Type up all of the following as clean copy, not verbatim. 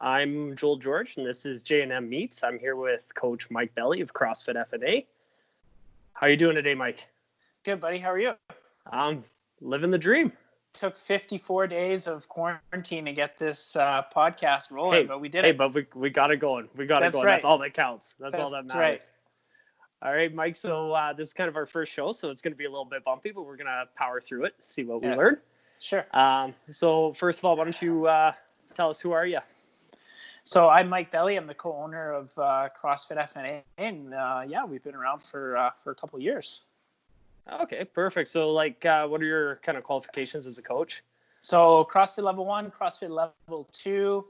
I'm Joel George, and this is J&M Meets. I'm here with Coach Mike Belly of CrossFit FNA. How are you doing today, Mike? Good, buddy. How are you? I'm living the dream. Took 54 days of quarantine to get this podcast rolling, but we did it. But we got it going. We got it going. Right. That's all that counts. That's all that matters. Right. All right, Mike. So this is kind of our first show, so it's going to be a little bit bumpy, but we're going to power through it, see what we learn. Sure. So first of all, why don't you tell us, who are you? So I'm Mike Belly. I'm the co-owner of CrossFit FNA, and we've been around for a couple of years. Okay, perfect. So what are your kind of qualifications as a coach? So CrossFit Level 1, CrossFit Level 2,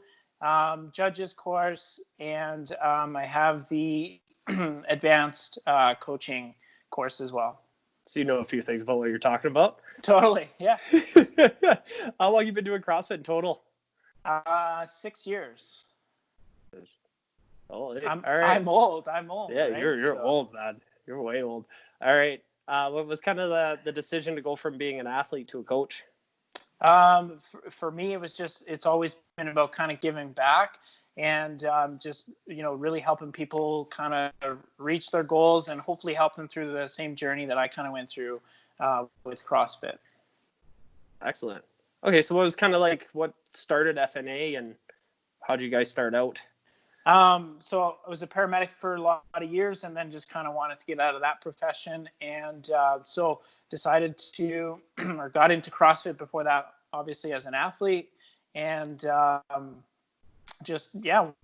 judges course, and I have the advanced coaching course as well. So you know a few things about what you're talking about? Totally, yeah. How long you been doing CrossFit in total? 6 years. Oh, I'm old. Yeah, right? you're old, man. You're way old. All right. What was kind of the decision to go from being an athlete to a coach? For me, it's always been about kind of giving back and just, really helping people kind of reach their goals and hopefully help them through the same journey that I kind of went through with CrossFit. Excellent. Okay, so what was kind of what started FNA and how did you guys start out? So I was a paramedic for a lot of years and then just kind of wanted to get out of that profession. And so decided to, or got into CrossFit before that, obviously as an athlete. And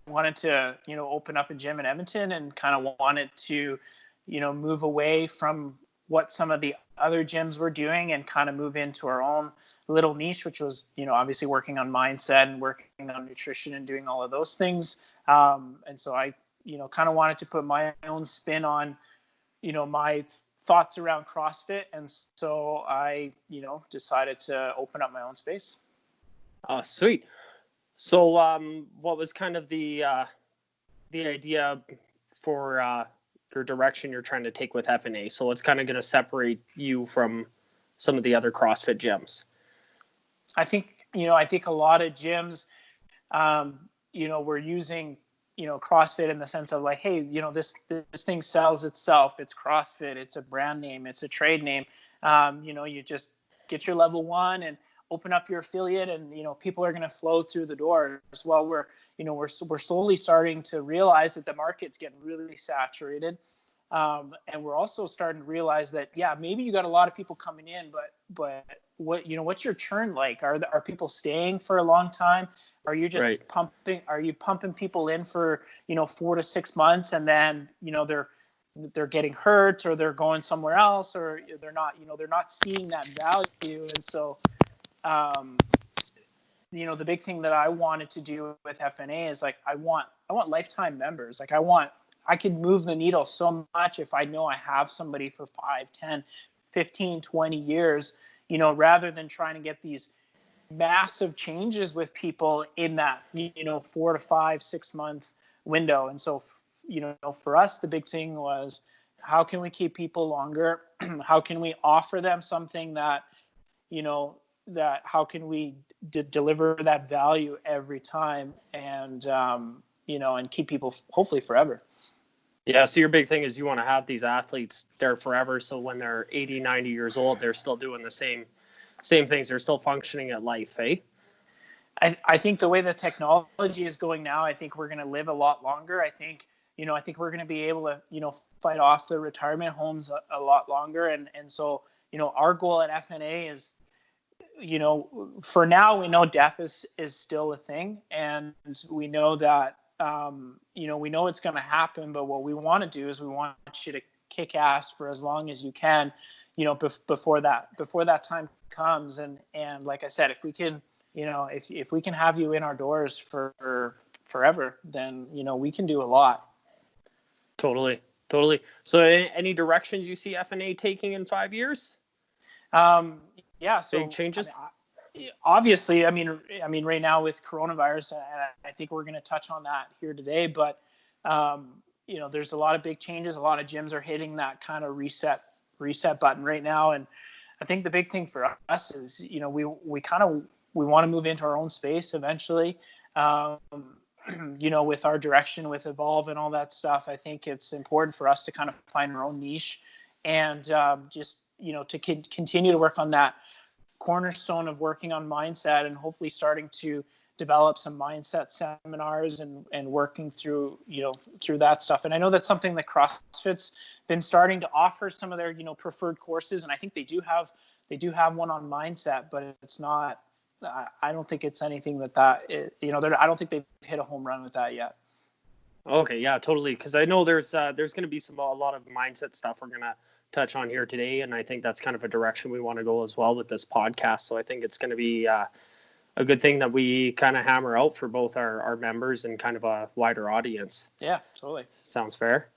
wanted to, open up a gym in Edmonton and kind of wanted to, move away from what some of the other gyms were doing and kind of move into our own little niche, which was, obviously working on mindset and working on nutrition and doing all of those things. And so I, kind of wanted to put my own spin on, my thoughts around CrossFit. And so I, decided to open up my own space. Oh, sweet. So what was kind of the idea for your direction you're trying to take with FNA? So what's kind of going to separate you from some of the other CrossFit gyms? I think a lot of gyms, we're using, CrossFit in the sense of like, hey, this thing sells itself. It's CrossFit. It's a brand name. It's a trade name. You just get your level 1 and open up your affiliate and, people are going to flow through the doors. Well, we're slowly starting to realize that the market's getting really saturated. And we're also starting to realize that, maybe you got a lot of people coming in, but what's your churn like? Are people staying for a long time? Are you just pumping people in for, 4 to 6 months and then, they're getting hurt or they're going somewhere else or they're not seeing that value. And so, the big thing that I wanted to do with FNA is I want lifetime members. I could move the needle so much if I know I have somebody for 5, 10, 15, 20 years, rather than trying to get these massive changes with people in that, 4 to 5, 6 month window. And so, for us, the big thing was, how can we keep people longer? How can we offer them something that, how can we deliver that value every time and, and keep people hopefully forever. Yeah. So your big thing is you want to have these athletes there forever. So when they're 80, 90 years old, they're still doing the same things. They're still functioning at life. Eh? I think the way the technology is going now, I think we're going to live a lot longer. I think we're going to be able to, fight off the retirement homes a lot longer. And so, our goal at FNA is, for now, we know death is still a thing. And we know that, we know it's going to happen, but what we want to do is we want you to kick ass for as long as you can, before that time comes. And like I said, if we can, if we can have you in our doors for forever, then, we can do a lot. Totally. So any directions you see FNA taking in 5 years? So big changes. Obviously, I mean, right now with coronavirus, and I think we're going to touch on that here today, but, there's a lot of big changes. A lot of gyms are hitting that kind of reset button right now. And I think the big thing for us is, we want to move into our own space eventually. with our direction, with Evolve and all that stuff, I think it's important for us to kind of find our own niche and just, to continue to work on that cornerstone of working on mindset and hopefully starting to develop some mindset seminars and working through that stuff. And I know that's something that CrossFit's been starting to offer some of their preferred courses, and I think they do have one on mindset, but it's not, I don't think it's anything that I don't think they've hit a home run with that yet. Okay, yeah, totally. Because I know there's going to be a lot of mindset stuff we're going to touch on here today, and I think that's kind of a direction we want to go as well with this podcast. So I think it's going to be a good thing that we kind of hammer out for both our members and kind of a wider audience. Yeah, totally. Sounds fair.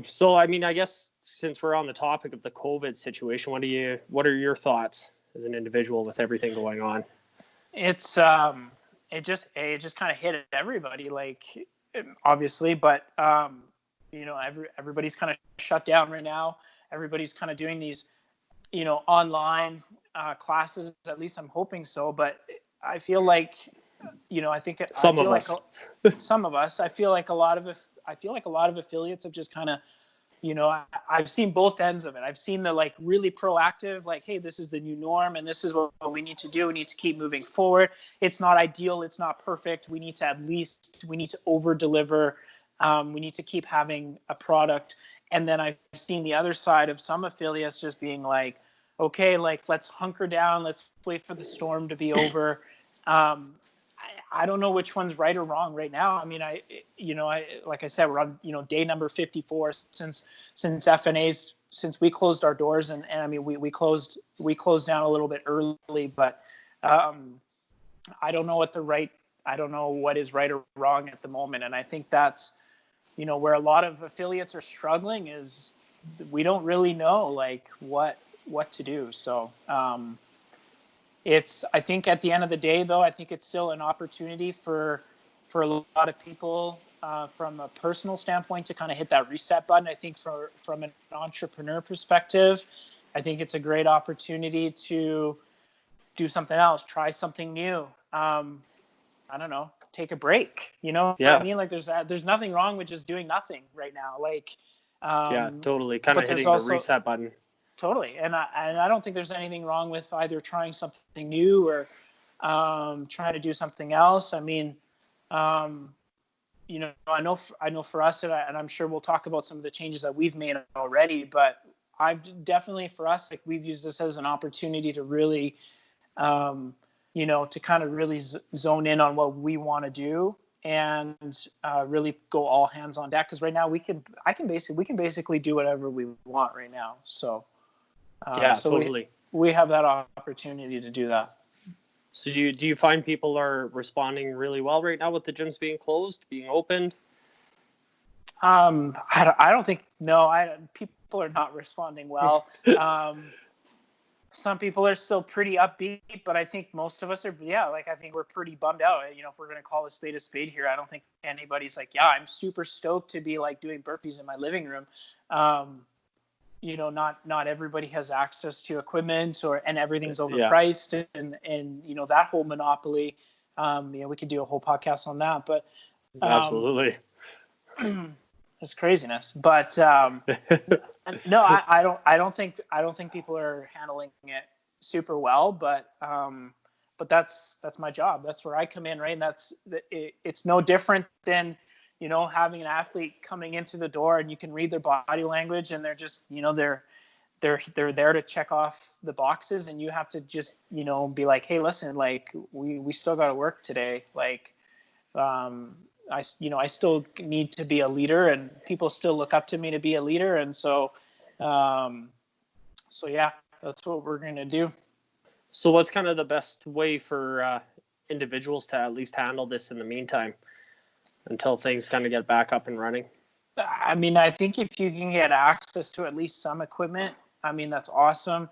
So I mean, I guess since we're on the topic of the COVID situation, what are your thoughts as an individual with everything going on? It's it just kind of hit everybody, like, obviously, but everybody's kind of shut down right now. Everybody's kind of doing these online classes, at least I'm hoping so, but I feel like some of us, I feel like a lot of affiliates have just kind of, I've seen both ends of it. I've seen the like really proactive, like, hey, this is the new norm and this is what we need to do. We need to keep moving forward. It's not ideal. It's not perfect. We need to over deliver. We need to keep having a product. And then I've seen the other side of some affiliates just being like, okay, like, let's hunker down. Let's wait for the storm to be over. I don't know which one's right or wrong right now. I mean, I like I said, we're on, day number 54 since FNA's, since we closed our doors, and I mean, we closed down a little bit early, but I don't know what is right or wrong at the moment. And I think that's, where a lot of affiliates are struggling is we don't really know like what to do. So, I think at the end of the day, though, I think it's still an opportunity for a lot of people from a personal standpoint to kind of hit that reset button. I think from an entrepreneur perspective, I think it's a great opportunity to do something else, try something new. I don't know, take a break. Yeah. What I mean? Like there's nothing wrong with just doing nothing right now. Like yeah, totally. Kind of hitting the reset button. Totally. And I don't think there's anything wrong with either trying something new or trying to do something else. I mean, I know for us, and I'm sure we'll talk about some of the changes that we've made already, but I've definitely, for us, like, we've used this as an opportunity to really, to kind of really zone in on what we want to do and really go all hands on deck. Because right now we can basically do whatever we want right now. So. So totally. We have that opportunity to do that. So do you find people are responding really well right now with the gyms being closed, being opened? I don't think, no, people are not responding well. Some people are still pretty upbeat, but I think most of us are, I think we're pretty bummed out. If we're going to call a spade, here, I don't think anybody's like, I'm super stoked to be like doing burpees in my living room. Not everybody has access to equipment and everything's overpriced and that whole monopoly. We could do a whole podcast on that, but absolutely. It's craziness. But no, I don't think people are handling it super well, but that's my job. That's where I come in, right? And it's no different than having an athlete coming into the door and you can read their body language and they're just, they're there to check off the boxes, and you have to just, be like, hey, listen, like we still got to work today. Like, I still need to be a leader and people still look up to me to be a leader. And so yeah, that's what we're going to do. So what's kind of the best way for individuals to at least handle this in the meantime, until things kind of get back up and running? I mean, I think if you can get access to at least some equipment, I mean, that's awesome.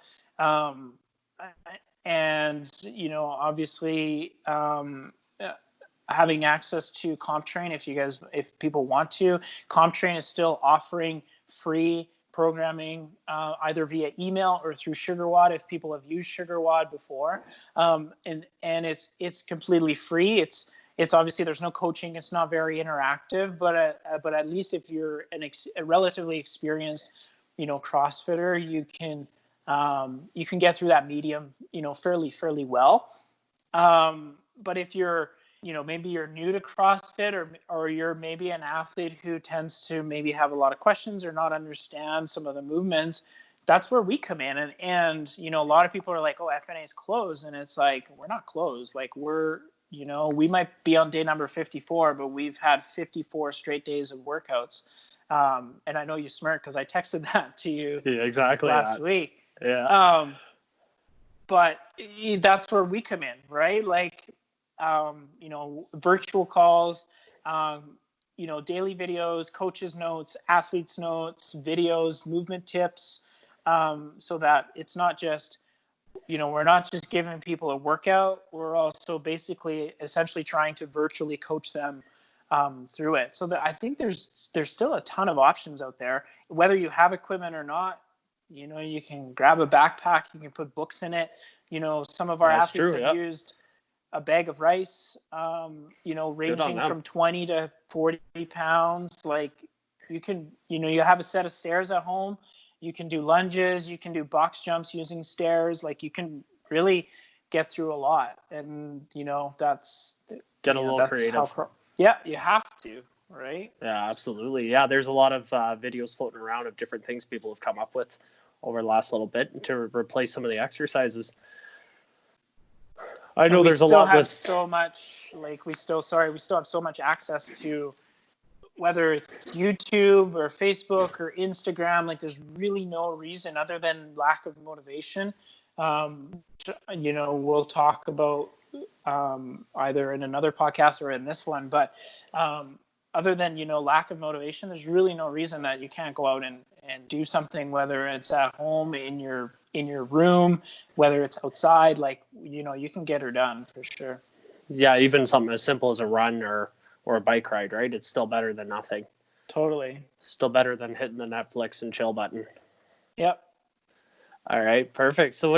And, obviously, having access to CompTrain, if people want to. CompTrain is still offering free programming either via email or through SugarWOD if people have used SugarWOD before. And it's completely free. it's obviously there's no coaching. It's not very interactive, but at least if you're a relatively experienced, CrossFitter, you can get through that medium, fairly well. But if you're, maybe you're new to CrossFit, or you're maybe an athlete who tends to maybe have a lot of questions or not understand some of the movements, that's where we come in. And a lot of people are like, oh, FNA is closed. And it's like, we're not closed. Like we might be on day number 54, but we've had 54 straight days of workouts. And I know you smirk because I texted that to you last week. Yeah. But that's where we come in, right? Like, virtual calls, daily videos, coaches' notes, athletes' notes, videos, movement tips, so that it's not just, we're not just giving people a workout. We're also essentially trying to virtually coach them through it. So I think there's still a ton of options out there, whether you have equipment or not. You can grab a backpack, you can put books in it. Some of our athletes have used a bag of rice, ranging from 20 to 40 pounds. Like you can, you have a set of stairs at home. You can do lunges, you can do box jumps using stairs. Like you can really get through a lot. And, that's get a little creative. Yeah, you have to, right? Yeah, absolutely. Yeah, there's a lot of videos floating around of different things people have come up with over the last little bit to replace some of the exercises. I know there's a lot with so much, like we still have so much access to, whether it's YouTube or Facebook or Instagram. Like there's really no reason other than lack of motivation. We'll talk about either in another podcast or in this one, but other than, lack of motivation, there's really no reason that you can't go out and do something, whether it's at home, in your room, whether it's outside. Like, you can get her done for sure. Yeah, even something as simple as a run or a bike ride, right? It's still better than nothing. Totally. Still better than hitting the Netflix and chill button. Yep. All right, perfect. So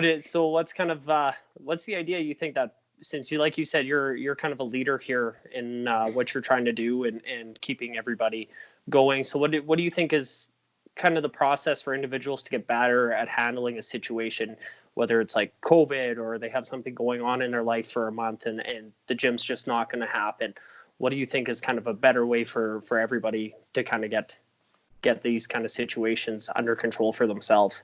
what's kind of what's the idea you think that, since like you said, you're kind of a leader here in what you're trying to do and keeping everybody going. So what do you think is kind of the process for individuals to get better at handling a situation, whether it's like COVID or they have something going on in their life for a month and the gym's just not going to happen? What do you think is kind of a better way for everybody to kind of get these kind of situations under control for themselves?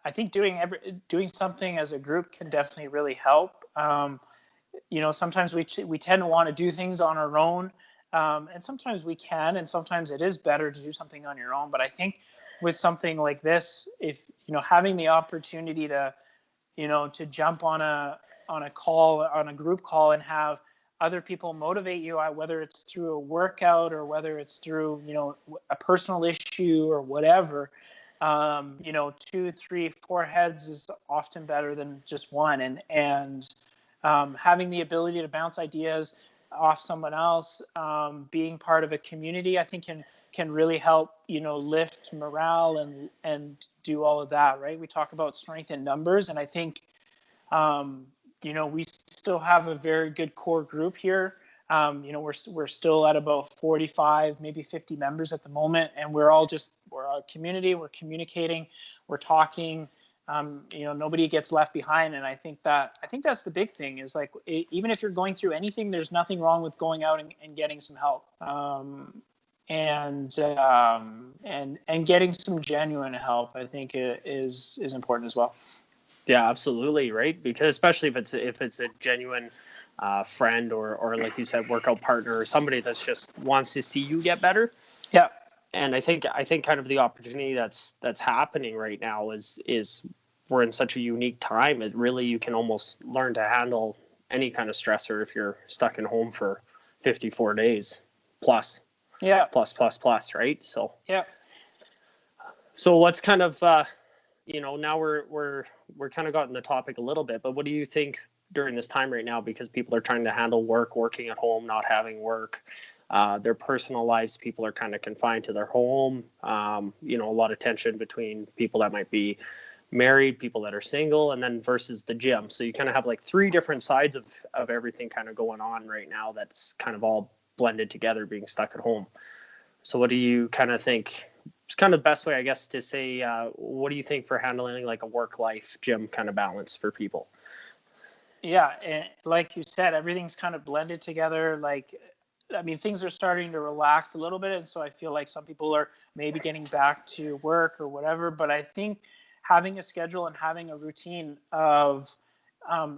I think doing something as a group can definitely really help. Sometimes we tend to want to do things on our own, and sometimes we can, and sometimes it is better to do something on your own. But I think with something like this, if having the opportunity to jump on a call, on a group call, and have other people motivate you, whether it's through a workout or whether it's through a personal issue or whatever. 2, 3, 4 heads is often better than just one, and having the ability to bounce ideas off someone else, being part of a community, I think can really help lift morale and do all of that, right? We talk about strength in numbers, and I think we still have a very good core group here. We're still at about 45, maybe 50 members at the moment, and we're a community. We're communicating, we're talking. Nobody gets left behind, and I think that's the big thing. Is like, even if you're going through anything, there's nothing wrong with going out and getting some help, and getting some genuine help. I think is important as well. Yeah, absolutely, right? Because especially if it's a genuine friend or like you said, workout partner, or somebody that's just wants to see you get better. Yeah. And I think kind of the opportunity that's happening right now is we're in such a unique time. It really, you can almost learn to handle any kind of stressor if you're stuck in home for 54 days plus. Yeah. Plus, right? So yeah. So what's kind of now we're kind of gotten the topic a little bit, but what do you think during this time right now, because people are trying to handle working at home, not having work, their personal lives, people are kind of confined to their home, a lot of tension between people that might be married, people that are single, and then versus the gym. So you kind of have like three different sides of everything kind of going on right now that's kind of all blended together, being stuck at home. So what do you kind of think? It's kind of the best way, I guess, to say, what do you think for handling like a work-life gym kind of balance for people? Yeah, and like you said, everything's kind of blended together. Like, I mean, things are starting to relax a little bit, and so I feel like some people are maybe getting back to work or whatever. But I think having a schedule and having a routine of, I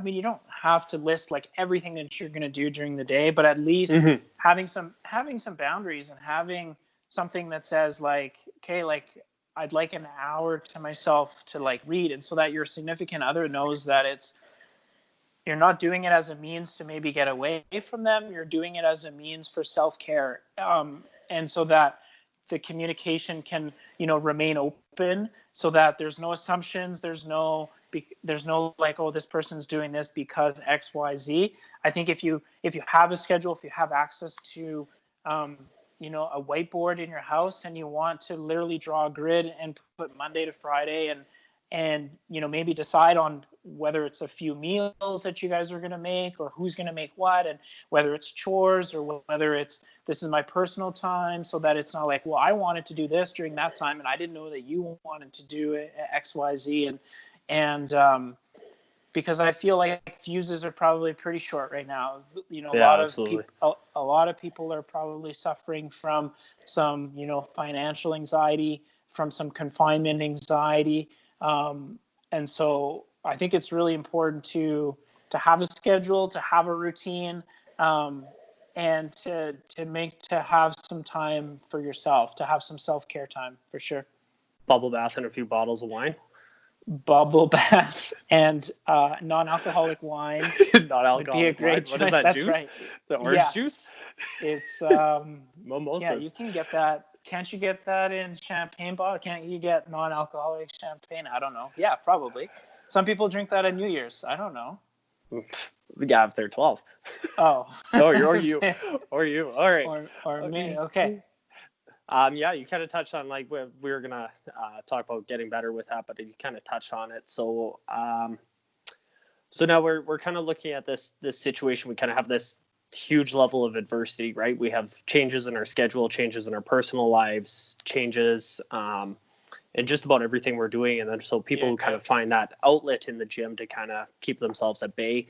mean, you don't have to list like everything that you're going to do during the day, but at least having some boundaries and having something that says like, okay, like I'd like an hour to myself to like read, and so that your significant other knows that you're not doing it as a means to maybe get away from them. You're doing it as a means for self-care. And so that the communication can, remain open so that there's no assumptions. There's no like, oh, this person's doing this because X, Y, Z. I think if you have a schedule, if you have access to, a whiteboard in your house and you want to literally draw a grid and put Monday to Friday and maybe decide on whether it's a few meals that you guys are going to make or who's going to make what, and whether it's chores or whether it's this is my personal time, so that it's not like, well, I wanted to do this during that time and I didn't know that you wanted to do it X, Y, Z. And because I feel like fuses are probably pretty short right now. A lot of people are probably suffering from some, financial anxiety, from some confinement anxiety. And so I think it's really important to have a schedule, to have a routine, and to have some time for yourself, to have some self-care time for sure. Bubble bath and a few bottles of wine. Bubble bath and non-alcoholic wine. Non-alcoholic would be a great wine. What is that? That's juice? right. The orange juice? It's mimosas. Yeah, you can get that. Can't you get that in champagne bottle? Can't you get non-alcoholic champagne? I don't know. Yeah, probably. Some people drink that at New Year's. I don't know. Yeah, if they're 12. Oh. Or you. Or you. All right. Or me. Okay. Yeah, you kind of touched on like we were gonna talk about getting better with that, but you kind of touched on it. So, so now we're kind of looking at this situation. We kind of have this huge level of adversity, right? We have changes in our schedule, changes in our personal lives, changes in just about everything we're doing, and then so people kind of find that outlet in the gym to kind of keep themselves at bay.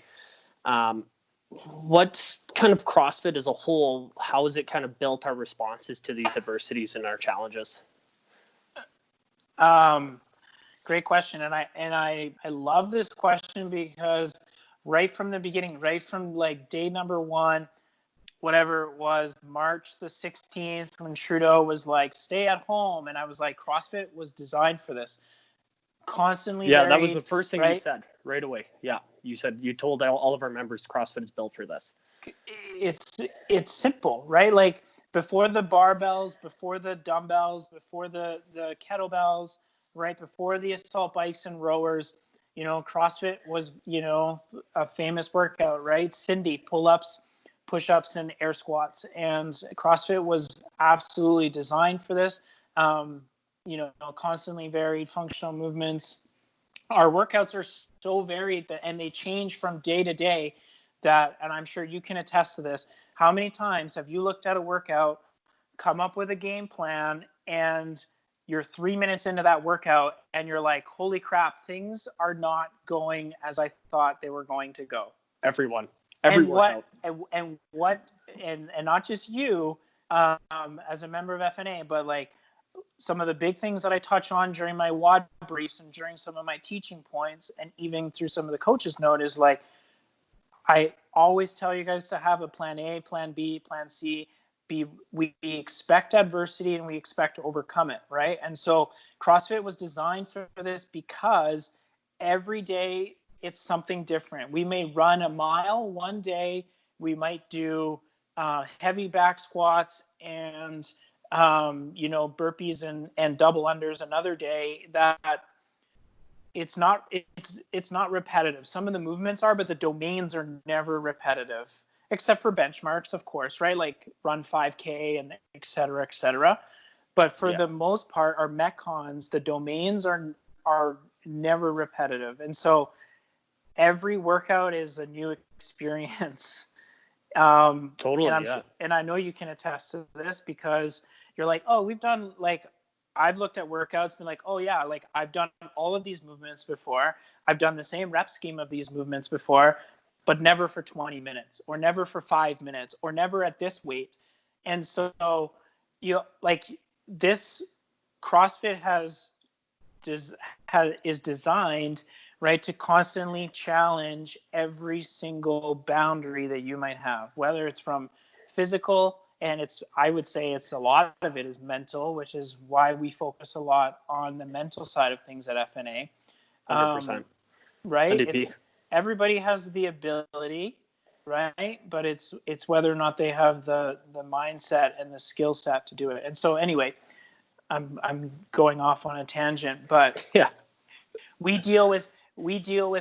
What's kind of CrossFit as a whole? How has it kind of built our responses to these adversities and our challenges? Great question, and I love this question because right from the beginning, right from like day number one, whatever it was, March the 16th, when Trudeau was like, "Stay at home," and I was like, CrossFit was designed for this. Constantly. Yeah, that was the first thing you right? said right away. Yeah, you told all of our members CrossFit is built for this. It's simple, right? Like before the barbells, before the dumbbells, before the kettlebells, right? Before the assault bikes and rowers, CrossFit was, a famous workout, right? Cindy, pull-ups, push-ups, and air squats. And CrossFit was absolutely designed for this. Constantly varied functional movements. Our workouts are so varied and they change from day to day and I'm sure you can attest to this. How many times have you looked at a workout, come up with a game plan, and you're 3 minutes into that workout and you're like, holy crap, things are not going as I thought they were going to go. Every workout. And not just you as a member of FNA, but like some of the big things that I touch on during my WOD briefs and during some of my teaching points, and even through some of the coaches' note, is like, I always tell you guys to have a plan A, plan B, plan C. We expect adversity and we expect to overcome it, right? And so CrossFit was designed for this because every day it's something different. We may run a mile one day. We might do heavy back squats and burpees and double unders another day. That it's not repetitive. Some of the movements are, but the domains are never repetitive, except for benchmarks, of course, right? Like run 5K and et cetera. But for the most part, our metcons, the domains are never repetitive. And so every workout is a new experience. Totally, and I know you can attest to this because you're like, oh, we've done like, I've looked at workouts, been like, oh yeah, like I've done all of these movements before. I've done the same rep scheme of these movements before, but never for 20 minutes or never for 5 minutes or never at this weight. And so, you know, like this CrossFit is designed, right, to constantly challenge every single boundary that you might have, whether it's from physical, and I would say it's a lot of it is mental, which is why we focus a lot on the mental side of things at FNA. 100%. Right? Everybody has the ability, right? But it's whether or not they have the mindset and the skill set to do it. And so anyway, I'm going off on a tangent, but yeah, we deal with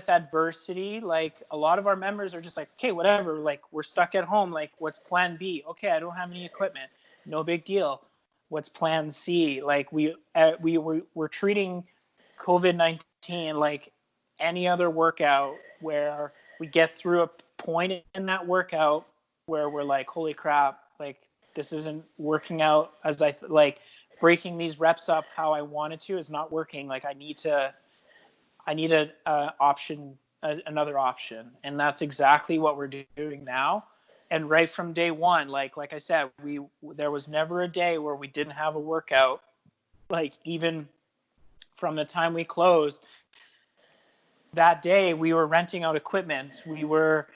adversity. Like a lot of our members are just like, okay, whatever, like we're stuck at home, like what's plan B? Okay, I don't have any equipment, no big deal. What's plan C? Like we're treating COVID-19 like any other workout, where we get through a point in that workout where we're like, holy crap, like this isn't working out as like breaking these reps up how I wanted to is not working. Like I need another option. And that's exactly what we're doing now. And right from day one, like I said, there was never a day where we didn't have a workout. Like even from the time we closed, that day we were renting out equipment. We were,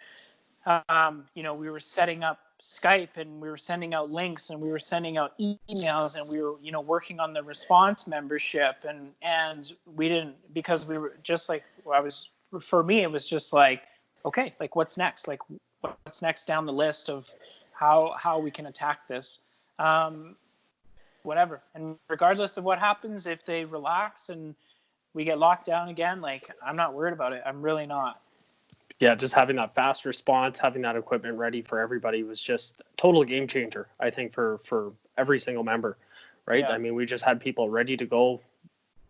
we were setting up Skype, and we were sending out links, and we were sending out emails, and we were, working on the response membership, and we didn't, because we were just like, for me, it was just like, okay, like what's next? Like what's next down the list of how we can attack this? Whatever. And regardless of what happens, if they relax and we get locked down again, like I'm not worried about it. I'm really not. Yeah, just having that fast response, having that equipment ready for everybody was just a total game changer, I think, for every single member, right? Yeah. I mean, we just had people ready to go,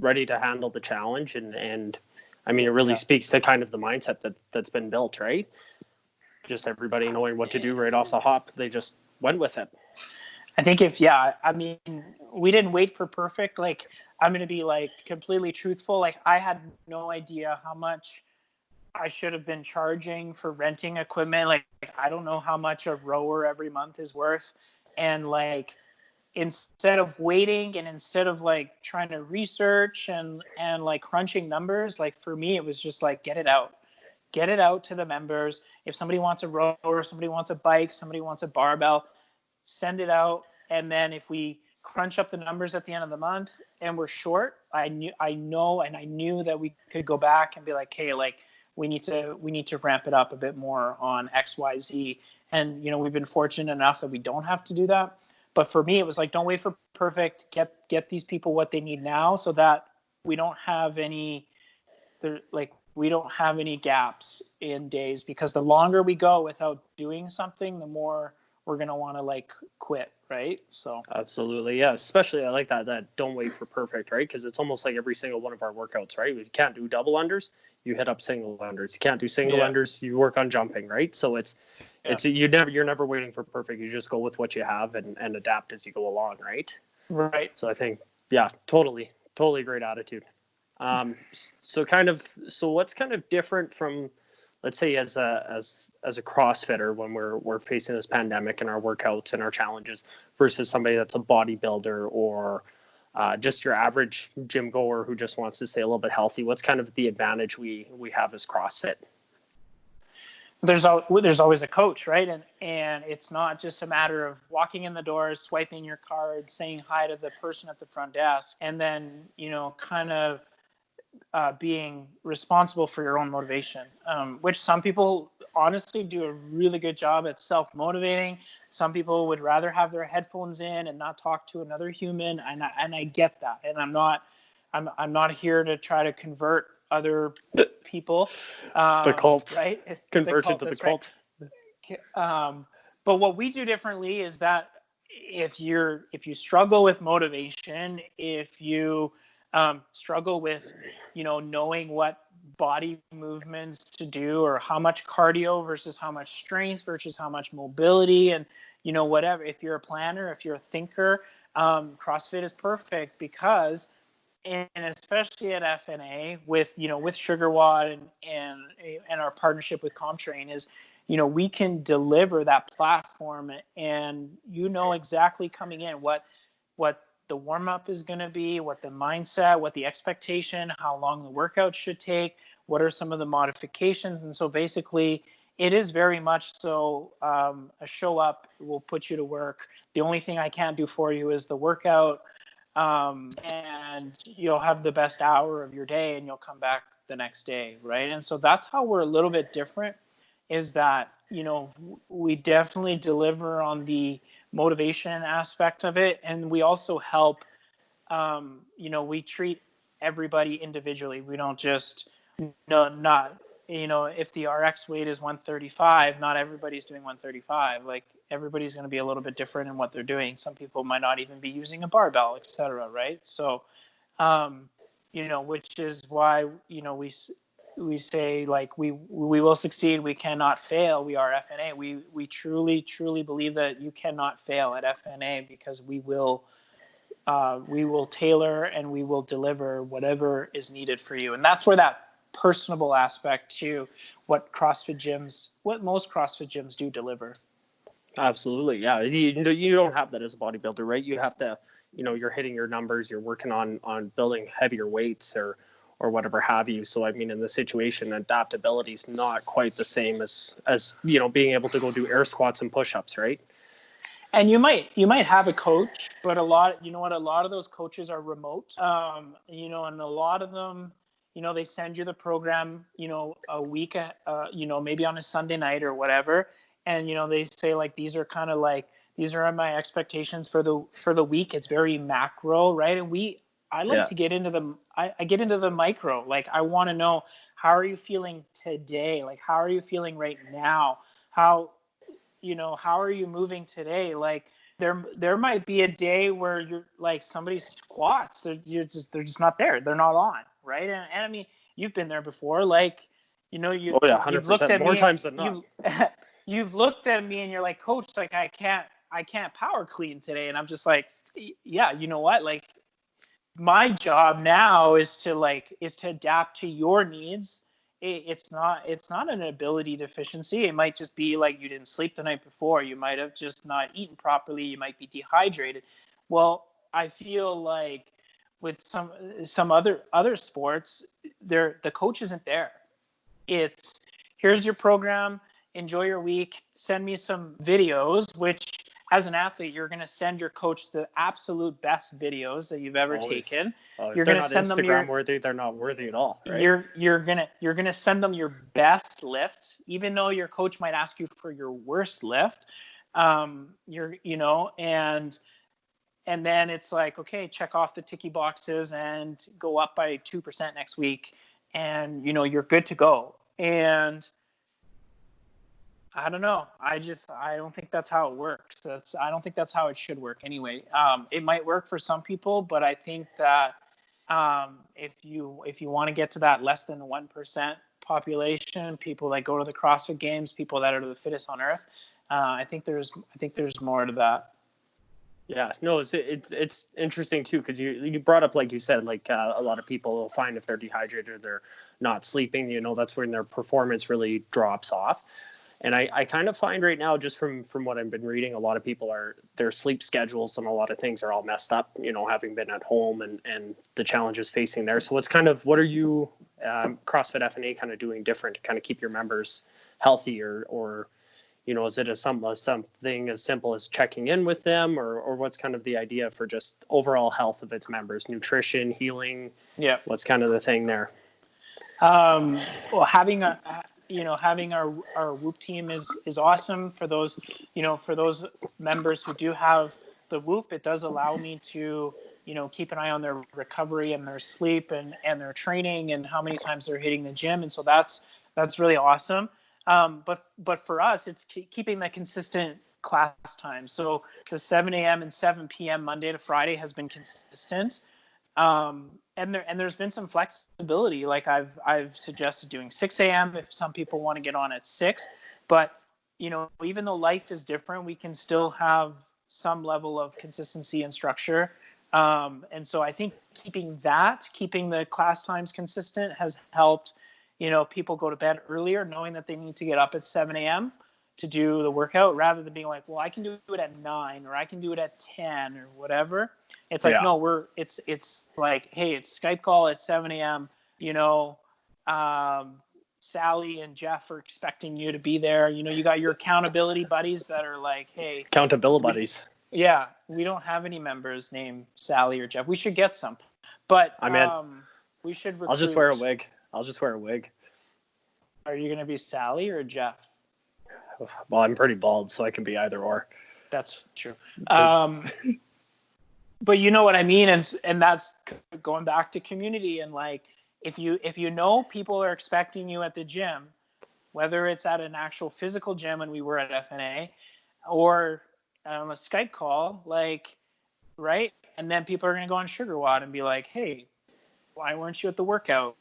ready to handle the challenge. And I mean, it really speaks to kind of the mindset that's been built, right? Just everybody knowing what to do right off the hop. They just went with it. I think I mean, we didn't wait for perfect. Like, I'm going to be like completely truthful. Like, I had no idea how much I should have been charging for renting equipment. Like, I don't know how much a rower every month is worth. And like, instead of waiting and instead of like trying to research and like crunching numbers, like for me, it was just like, get it out to the members. If somebody wants a rower, somebody wants a bike, somebody wants a barbell, send it out. And then if we crunch up the numbers at the end of the month and we're short, I knew that we could go back and be like, hey, like we need to ramp it up a bit more on XYZ. And, we've been fortunate enough that we don't have to do that. But for me, it was like, don't wait for perfect, get these people what they need now, so that we don't have any gaps in days, because the longer we go without doing something, the more we're going to want to like quit, right? So absolutely, yeah. Especially I like that don't wait for perfect, right? Because it's almost like every single one of our workouts, right? You can't do double unders, you hit up single unders. You can't do single unders, you work on jumping, right? So you're never waiting for perfect. You just go with what you have and adapt as you go along, right? Right. So I think, totally great attitude. So what's kind of different from, let's say, as a CrossFitter when we're facing this pandemic and our workouts and our challenges versus somebody that's a bodybuilder or just your average gym goer who just wants to stay a little bit healthy? What's kind of the advantage we have as CrossFit? There's always a coach, right? And it's not just a matter of walking in the doors, swiping your card, saying hi to the person at the front desk, and then, kind of being responsible for your own motivation, which some people honestly do a really good job at self-motivating. Some people would rather have their headphones in and not talk to another human, and I get that. And I'm not here to try to convert other people. The cult, right? Converted to the cult. Right. But what we do differently is that if you struggle with motivation, if you struggle with, knowing what body movements to do, or how much cardio versus how much strength versus how much mobility, and whatever. If you're a planner, if you're a thinker, CrossFit is perfect, because, and especially at FNA with SugarWatt and our partnership with ComTrain, is we can deliver that platform, and exactly coming in what the warm-up is going to be, what the mindset, what the expectation, how long the workout should take, what are some of the modifications. And so basically it is very much so a show up, will put you to work. The only thing I can't do for you is the workout, and you'll have the best hour of your day, and you'll come back the next day, right? And so that's how we're a little bit different, is that we definitely deliver on the motivation aspect of it, and we also help. We treat everybody individually. We don't just not if the RX weight is 135, not everybody's doing 135. Like, everybody's going to be a little bit different in what they're doing. Some people might not even be using a barbell, etc. Right? So, which is why we say, like, we will succeed, we cannot fail. We are FNA. We truly believe that you cannot fail at FNA, because we will tailor and we will deliver whatever is needed for you. And that's where that personable aspect to what most CrossFit gyms do deliver. Absolutely. Yeah. You don't have that as a bodybuilder, right? You have to, you're hitting your numbers, you're working on building heavier weights or whatever have you. So, I mean, in the situation, adaptability is not quite the same as being able to go do air squats and push-ups, right? And you might have a coach, but a lot of those coaches are remote. And a lot of them, they send you the program, a week, maybe on a Sunday night or whatever. And, they say, like, these are my expectations for the week. It's very macro, right? And I like to get into I get into the micro. Like, I want to know, how are you feeling today? Like, how are you feeling right now? How are you moving today? Like, there might be a day where you're like, somebody's squats, they're just not there. They're not on, right? And I mean, you've been there before. Like, you've 100%, looked at more me, times than not. You've looked at me and you're like, coach, like, I can't power clean today. And I'm just like, yeah, you know what? Like, my job now is to adapt to your needs. It's not an ability deficiency. It might just be like, you didn't sleep the night before. You might have just not eaten properly. You might be dehydrated. Well, I feel like with some other sports, the coach isn't there. It's, here's your program, enjoy your week, send me some videos, which, as an athlete, you're going to send your coach the absolute best videos that you've ever taken. You're going to send them Instagram worthy, they're not worthy at all, right? You're going to send them your best lift, even though your coach might ask you for your worst lift. And then it's like, okay, check off the ticky boxes and go up by 2% next week, and you're good to go. And I don't know. I don't think that's how it works. I don't think that's how it should work anyway. It might work for some people, but I think that if you want to get to that less than 1% population, people that go to the CrossFit Games, people that are the fittest on earth, I think there's more to that. Yeah, no, it's interesting too, because you brought up, like you said, like a lot of people will find if they're dehydrated or they're not sleeping, that's when their performance really drops off. And I kind of find right now, just from what I've been reading, a lot of people their sleep schedules and a lot of things are all messed up, having been at home and the challenges facing there. So what are you, CrossFit FNA, kind of doing different to kind of keep your members healthy, or is it something as simple as checking in with them, or what's kind of the idea for just overall health of its members, nutrition, healing? Yeah. What's kind of the thing there? Well, having our Whoop team is awesome for those, for those members who do have the Whoop. It does allow me to, keep an eye on their recovery and their sleep and their training and how many times they're hitting the gym. And so that's really awesome. But for us, it's keeping that consistent class time. So the 7 a.m. and 7 p.m. Monday to Friday has been consistent. There's been some flexibility. Like I've suggested doing 6 a.m. if some people want to get on at 6, but even though life is different, we can still have some level of consistency and structure. And so I think keeping the class times consistent has helped, people go to bed earlier, knowing that they need to get up at 7 a.m. to do the workout, rather than being like, well, I can do it at 9 or I can do it at 10 or whatever. It's like, no, it's like, hey, it's Skype call at 7 a.m. Sally and Jeff are expecting you to be there. You got your accountability buddies that are like, hey, accountability buddies. Yeah, we don't have any members named Sally or Jeff. We should get some, but we should recruit. I'll just wear a wig. Are you going to be Sally or Jeff? Well, I'm pretty bald, so I can be either or. That's true. But you know what I mean, and that's going back to community, and like if you know people are expecting you at the gym, whether it's at an actual physical gym, and we were at FNA, or on a Skype call, like, right? And then people are going to go on SugarWOD and be like, hey, why weren't you at the workout?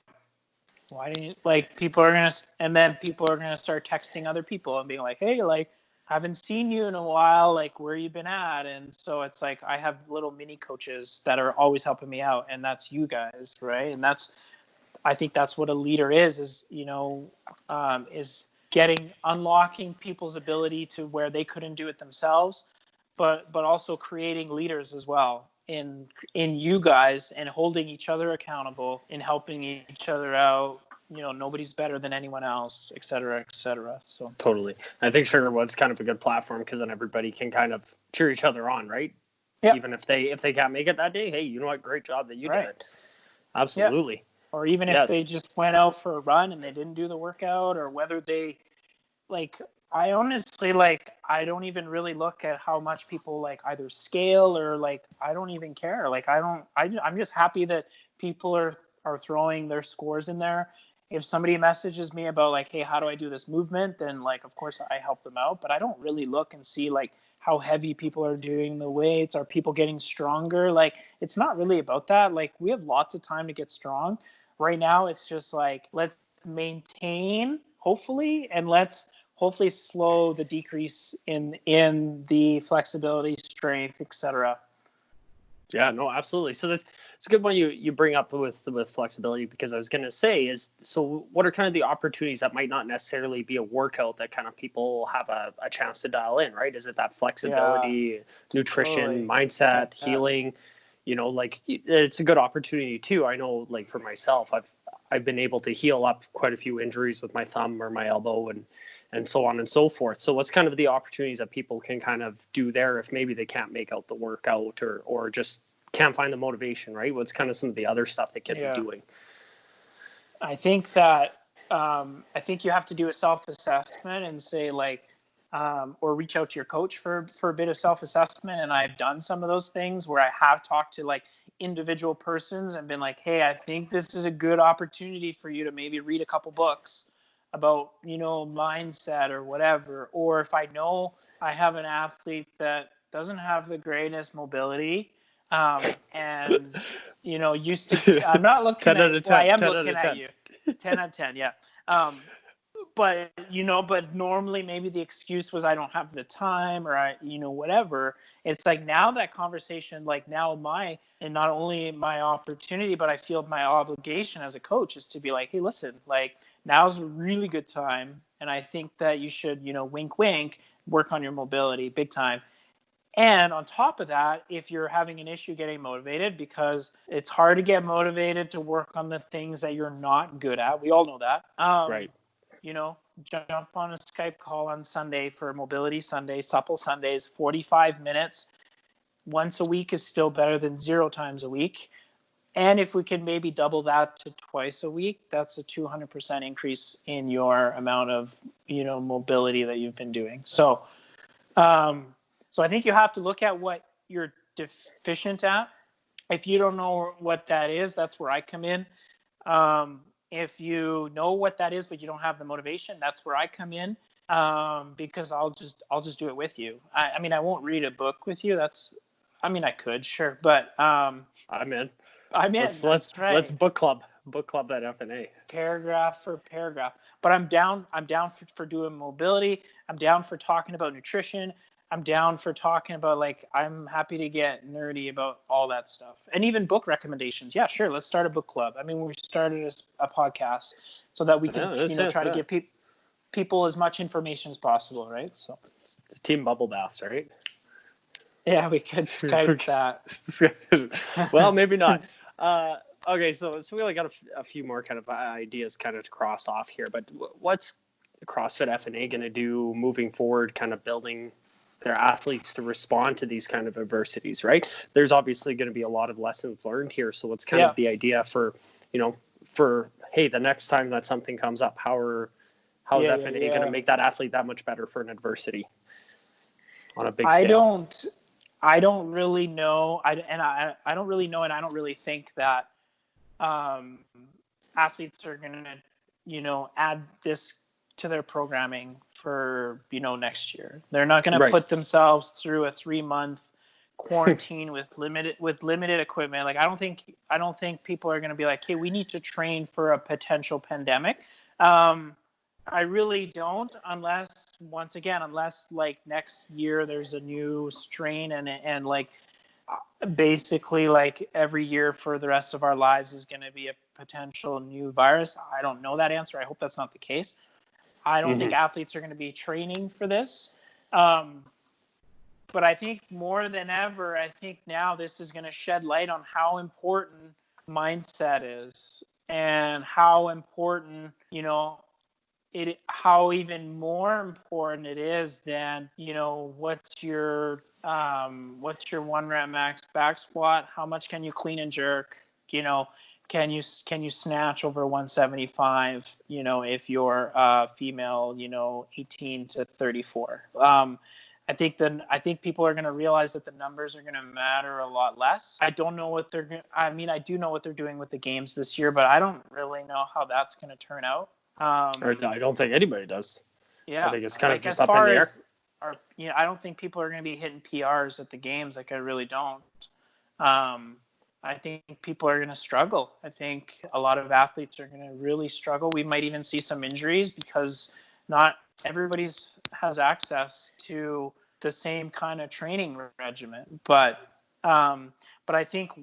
Why didn't you, like, people are going to start texting other people and being like, hey, like, haven't seen you in a while, like, where you been at? And so it's like, I have little mini coaches that are always helping me out, and that's you guys, right? And I think that's what a leader is unlocking people's ability to where they couldn't do it themselves, but also creating leaders as well in you guys, and holding each other accountable and helping each other out. Nobody's better than anyone else, et cetera, et cetera. So totally. I think SugarWOD's kind of a good platform, because then everybody can kind of cheer each other on, right? Yeah. Even if they can't make it that day, hey, you know what? Great job that you did. Absolutely. Yeah. Or even if they just went out for a run and they didn't do the workout, or whether they, like, I honestly, like, I don't even really look at how much people, like, either scale or, like, I don't even care. Like, I'm just happy that people are throwing their scores in there. If somebody messages me about, like, hey, how do I do this movement? Then, like, of course I help them out, but I don't really look and see, like, how heavy people are doing the weights. Are people getting stronger? Like, it's not really about that. Like, we have lots of time to get strong. Right now, it's just like, let's maintain, hopefully, and let's hopefully slow the decrease in the flexibility, strength, etc. Yeah, no, absolutely. So it's a good one you bring up with flexibility, because I was going to say is, so what are kind of the opportunities that might not necessarily be a workout that kind of people have a chance to dial in, right? Is it that flexibility, nutrition, mindset, healing? Like, it's a good opportunity too. I know, like, for myself, I've been able to heal up quite a few injuries with my thumb or my elbow and so on and so forth. So what's kind of the opportunities that people can kind of do there if maybe they can't make out the workout, or just can't find the motivation, right? What's kind of some of the other stuff they can be doing? I think that I think you have to do a self-assessment and say, like, or reach out to your coach for a bit of self-assessment. And I've done some of those things where I have talked to, like, individual persons and been like, hey, I think this is a good opportunity for you to maybe read a couple books about, mindset or whatever. Or if I know I have an athlete that doesn't have the greatest mobility, and used to, I'm not looking 10 at, out of 10, well, I am 10 looking out of 10. at you. 10 out of 10, yeah. But normally maybe the excuse was I don't have the time, or whatever. It's like, now that conversation, like, now not only my opportunity, but I feel my obligation as a coach is to be like, hey, listen, like, now's a really good time, and I think that you should, wink, wink, work on your mobility big time. And on top of that, if you're having an issue getting motivated, because it's hard to get motivated to work on the things that you're not good at. We all know that. Right. Jump on a Skype call on Sunday for Mobility Sunday, Supple Sundays, 45 minutes. Once a week is still better than 0 times a week. And if we can maybe double that to twice a week, that's a 200% increase in your amount of, mobility that you've been doing. So I think you have to look at what you're deficient at. If you don't know what that is, that's where I come in. If you know what that is, but you don't have the motivation, that's where I come in. Because I'll just do it with you. I won't read a book with you. I could, sure. But I'm in. I'm in. Let's That's right. book club at FNA. Paragraph for paragraph. But I'm down for doing mobility. I'm down for talking about nutrition. I'm down for talking about, like, I'm happy to get nerdy about all that stuff. And even book recommendations. Yeah, sure. Let's start a book club. I mean, we started a podcast so that we can, try to give people as much information as possible, right? So it's the team bubble baths, right? Yeah, we could Skype that. Well, maybe not. Okay, so we only got a few more kind of ideas kind of to cross off here, but what's CrossFit FNA going to do moving forward, kind of building their athletes to respond to these kind of adversities, right? There's obviously going to be a lot of lessons learned here. So what's kind of the idea for, hey, the next time that something comes up, how's FNA going to make that athlete that much better for an adversity on a big scale? I don't really know. I don't really know, and I don't really think that athletes are going to, add this to their programming for, next year. They're not going to put themselves through a 3-month quarantine with limited equipment. Like, I don't think people are going to be like, hey, we need to train for a potential pandemic. I really don't, unless like next year there's a new strain and like basically like every year for the rest of our lives is going to be a potential new virus. I don't know that answer. I hope that's not the case. I don't think athletes are going to be training for this. But I think more than ever, I think now this is going to shed light on how important mindset is and how important, how even more important it is than, what's your 1 rep max back squat? How much can you clean and jerk? Can you snatch over 175? If you're female, 18 to 34. I think people are going to realize that the numbers are going to matter a lot less. I don't know what I do know what they're doing with the games this year, but I don't really know how that's going to turn out. I don't think anybody does. Yeah, I think it's kind of just up in the air. I don't think people are going to be hitting PRs at the games. Like, I really don't. I think people are going to struggle. I think a lot of athletes are going to really struggle. We might even see some injuries because not everybody has access to the same kind of training regimen. But I think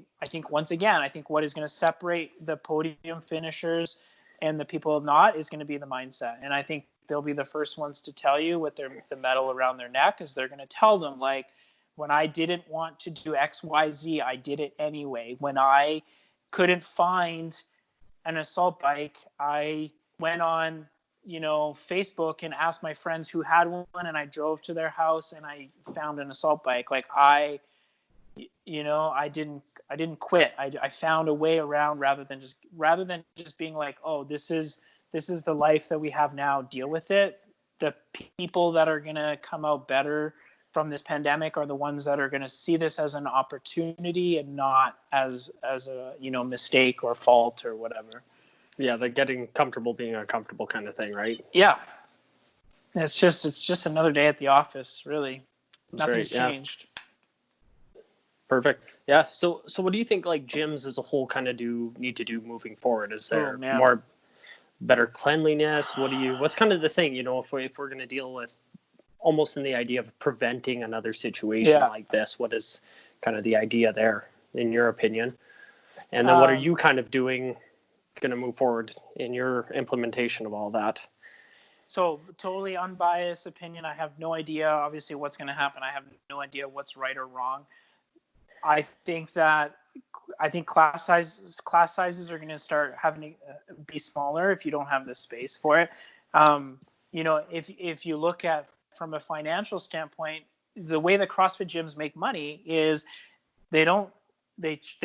once again, what is going to separate the podium finishers and the people not is going to be the mindset. And I think they'll be the first ones to tell you with the medal around their neck, is they're going to tell them, like, when I didn't want to do X, Y, Z, I did it anyway. When I couldn't find an assault bike, I went on, Facebook and asked my friends who had one, and I drove to their house and I found an assault bike. Like, I didn't quit. I found a way around rather than just being like, oh, this is the life that we have now. Deal with it. The people that are going to come out better from this pandemic are the ones that are going to see this as an opportunity and not as a, mistake or fault or whatever. Yeah. The getting comfortable being uncomfortable kind of thing, right? Yeah. It's just another day at the office, really. Nothing's changed. Perfect. Yeah. So what do you think, like, gyms as a whole kind of need to do moving forward? Is there better cleanliness? What's kind of the thing, if we're going to deal with almost in the idea of preventing another situation like this, what is kind of the idea there in your opinion? And then what are you kind of going to move forward in your implementation of all that? So, totally unbiased opinion. I have no idea, obviously, what's going to happen. I have no idea what's right or wrong. I think class sizes are going to start having to be smaller if you don't have the space for it. If you look at from a financial standpoint, the way the CrossFit gyms make money is they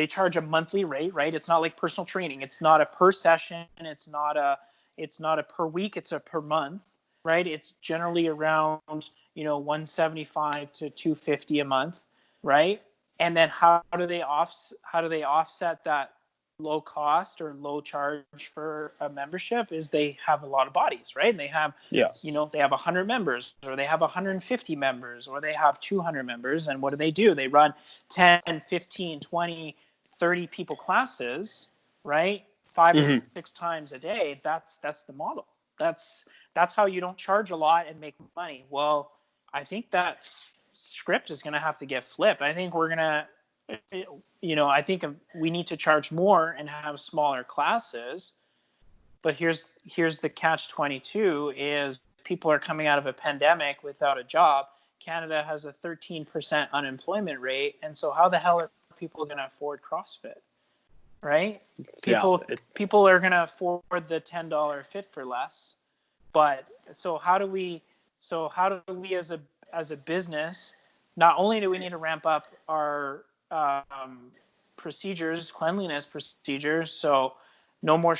charge a monthly rate, right? It's not like personal training. It's not a per session. It's not a per week. It's a per month, right? It's generally around, 175 to 250 a month, right? And then how do they offset that low cost or low charge for a membership? Is they have a lot of bodies, right? And they have, they have 100 members, or they have 150 members, or they have 200 members. And what do? They run 10, 15, 20, 30 people classes, right? 5 or Mhm. 6 times a day. That's the model. That's how you don't charge a lot and make money. Well, I think that script is going to have to get flipped. I think we're going to, I think we need to charge more and have smaller classes. But here's the catch-22 is people are coming out of a pandemic without a job. Canada has a 13% unemployment rate. And so how the hell are people going to afford CrossFit? Right? People are going to afford the $10 fit for less. But so how do we as a business, not only do we need to ramp up our procedures, cleanliness procedures, so no more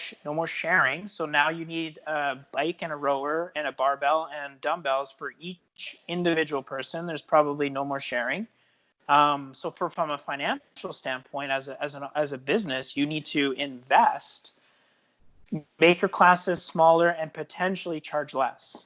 sharing. So now you need a bike and a rower and a barbell and dumbbells for each individual person. There's probably no more sharing. So from a financial standpoint, as a business, you need to invest, make your classes smaller, and potentially charge less.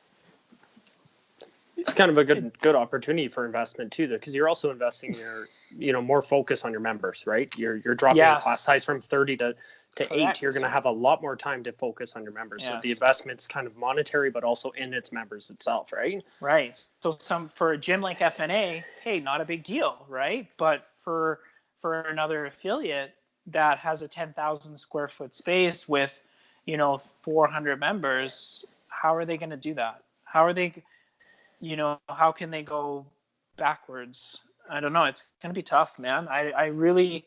It's kind of a good opportunity for investment too, because you're also investing your, more focus on your members, right? You're dropping the class size from 30 to 8. You're going to have a lot more time to focus on your members. So the investment's kind of monetary, but also in its members itself, right? Right. So for a gym like FNA, hey, not a big deal, right? But for another affiliate that has a 10,000 square foot space with, 400 members, how are they going to do that? How are they, how can they go backwards? I don't know. It's going to be tough, man. I really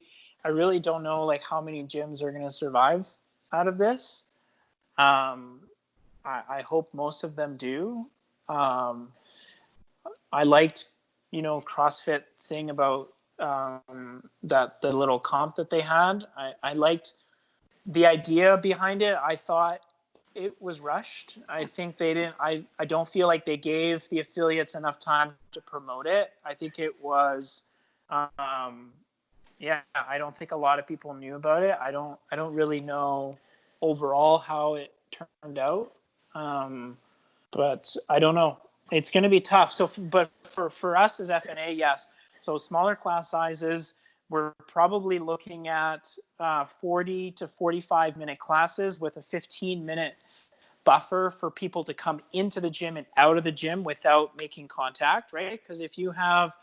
don't know like how many gyms are going to survive out of this. I hope most of them do. I liked, CrossFit thing about that the little comp that they had. I liked the idea behind it. I thought it was rushed. I think they didn't. I don't feel like they gave the affiliates enough time to promote it. I think it was. I don't think a lot of people knew about it. I don't really know overall how it turned out. But I don't know. It's going to be tough. So, but for us as FNA, yes. So smaller class sizes, we're probably looking at 40 to 45 minute classes with a 15-minute buffer for people to come into the gym and out of the gym without making contact, right? Because if you have,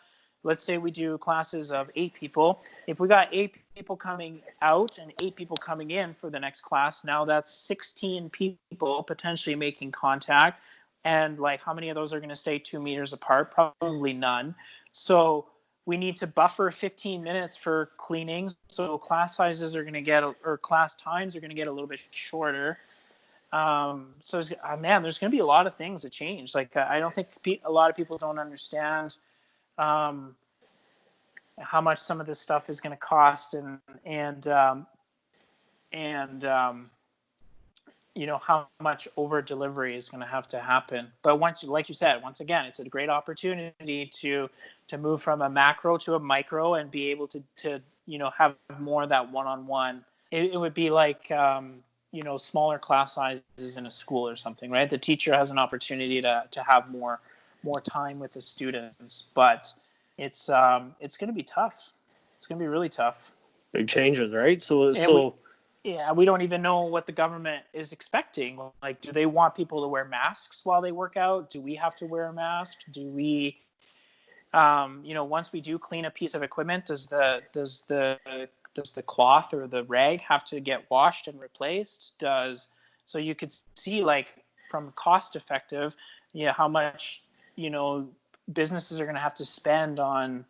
let's say we do classes of 8 people, if we got 8 people coming out and 8 people coming in for the next class, now that's 16 people potentially making contact. And like, how many of those are going to stay 2 meters apart? Probably none. So we need to buffer 15 minutes for cleaning. So class sizes are going to get, or class times are going to get a little bit shorter. So man, there's going to be a lot of things that change. Like, I don't think a lot of people don't understand how much some of this stuff is going to cost, and how much over delivery is going to have to happen. But like you said, once again, it's a great opportunity to move from a macro to a micro and be able to have more of that one-on-one. It would be like smaller class sizes in a school or something, right? The teacher has an opportunity to have more time with the students, but it's going to be tough. It's going to be really tough. Big changes, right? We don't even know what the government is expecting. Like, do they want people to wear masks while they work out? Do we have to wear a mask? Do we, once we do clean a piece of equipment, does the cloth or the rag have to get washed and replaced? So you could see, like, from cost effective, how much, businesses are going to have to spend on,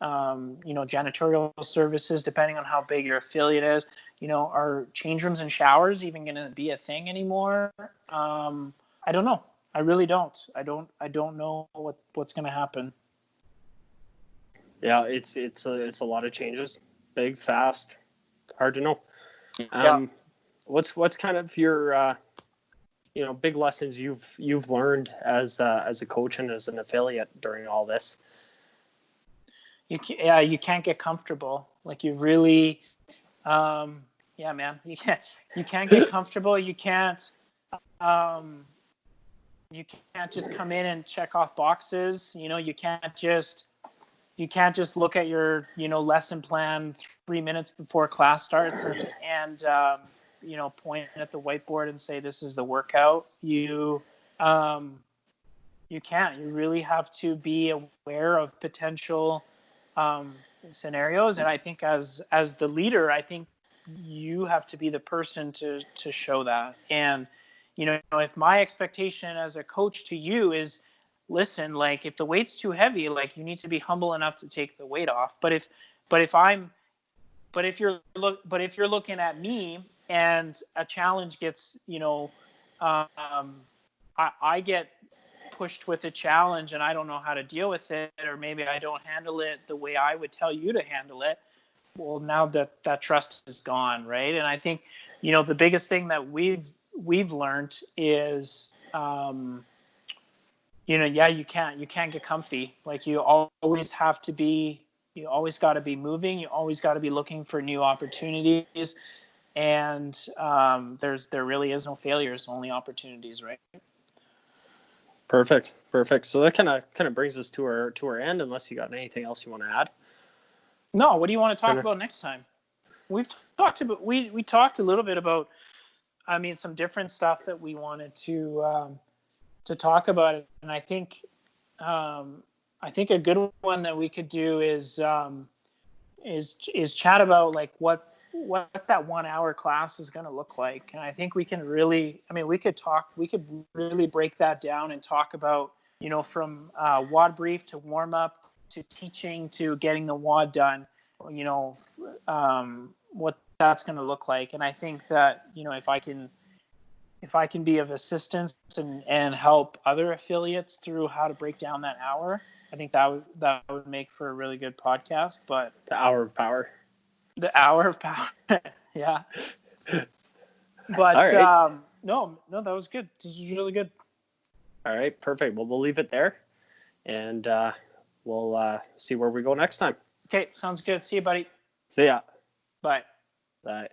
janitorial services, depending on how big your affiliate is. Are change rooms and showers even going to be a thing anymore? I don't know. I really don't. I don't know what's going to happen. Yeah, it's a lot of changes, big, fast, hard to know. What's kind of your big lessons you've learned as a coach and as an affiliate during all this? You can't get comfortable. Like, you really, man, you can't get comfortable. You can't just come in and check off boxes. You can't just you can't just look at your, lesson plan 3 minutes before class starts and point at the whiteboard and say, this is the workout. You can't. You really have to be aware of potential scenarios. And I think as the leader, I think you have to be the person to show that. And, if my expectation as a coach to you is, listen, like if the weight's too heavy, like you need to be humble enough to take the weight off. But if you're looking at me and a challenge gets, I get pushed with a challenge and I don't know how to deal with it, or maybe I don't handle it the way I would tell you to handle it. Well, now that trust is gone, right? And I think, the biggest thing that we've learned is, you can't get comfy. Like you always got to be moving. You always got to be looking for new opportunities. And there really is no failures, only opportunities, right? Perfect. So that kind of brings us to our end, unless you got anything else you want to add. No, what do you want to talk about next time? We've talked about we talked a little bit about, some different stuff that we wanted to talk about, and I think a good one that we could do is chat about like what that 1 hour class is going to look like. And I think we can really, we could really break that down and talk about, from WOD brief to warm up to teaching to getting the WOD done, what that's going to look like. And I think that, if I can be of assistance and help other affiliates through how to break down that hour, I think that would make for a really good podcast. But the hour of power. Yeah. But right. No, that was good. This was really good. All right, perfect. Well, we'll leave it there, and we'll see where we go next time. Okay, sounds good. See you, buddy. See ya. Bye. Bye.